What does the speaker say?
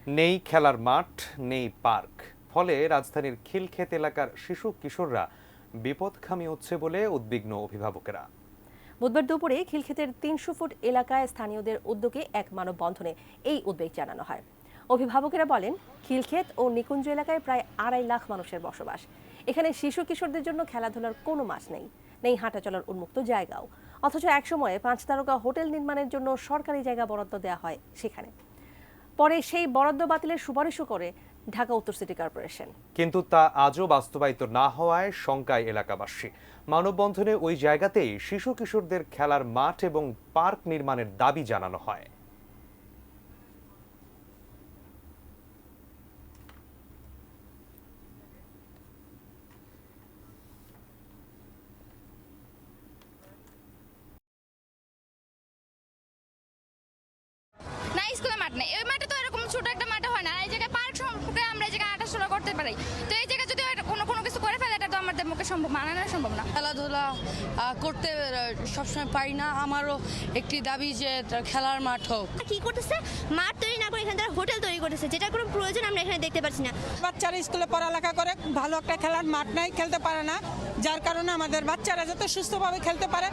নেই খেলার মাঠ, নেই পার্ক, ফলে রাজধানীর খিলক্ষেত এলাকার শিশু কিশোররা বিপদগামী হচ্ছে বলে উদ্বিগ্ন অভিভাবকেরা। বুধবার দুপুরে খিলক্ষেতের ৩০০ ফুট এলাকায় স্থানীয়দের উদ্যোগে এক মানববন্ধনে এই উদ্বেগ জানানো হয়। অভিভাবকেরা বলেন, খিলক্ষেত ও নিকুঞ্জ এলাকায় প্রায় ২.৫ লাখ মানুষের বসবাস। এখানে শিশু কিশোরদের জন্য খেলাধুলার কোনো মাঠ নেই, নেই হাঁটা চলার উন্মুক্ত জায়গাও। অথচ একসময়ে ৫ তারকা হোটেল নির্মাণের জন্য সরকারি জায়গা বরাদ্দ দেওয়া হয় সেখানে। পরে সেই বরাদ্দ বাতিলের সুপারিশও করে ঢাকা উত্তর সিটি কর্পোরেশন। কিন্তু তা আজও বাস্তবায়িত না হওয়ায় শঙ্কায় এলাকাবাসী। মানববন্ধনে ওই জায়গাতেই শিশু কিশোরদের খেলার মাঠ এবং পার্ক নির্মাণের দাবি জানানো হয়। না, স্কুলে মাঠ নেই। এই মাঠে তো এরকম ছোট একটা মাঠে হয় না। এই জায়গায় পার্ক সম্পর্কে আমরা এই জায়গায় হাঁটাচলা করতে পারি। তো এই জায়গায় যদি কোনো কিছু করে ফেলে, এটা তো আমাদের পক্ষে সম্ভব, মানানো সম্ভব না। খেলাধুলা করতে সবসময় পারি না। আমারও একটি দাবি যে খেলার মাঠ হোক। কি করতেছে, মাঠ তৈরি না করে এখানে তারা হোটেল তৈরি করতেছে, যেটার কোনো প্রয়োজন আমরা এখানে দেখতে পাচ্ছি না। বাচ্চারা স্কুলে পড়ালেখা করে, ভালো একটা খেলার মাঠ নাই, খেলতে পারে না, যার কারণে আমাদের বাচ্চারা যাতে সুস্থভাবে খেলতে পারে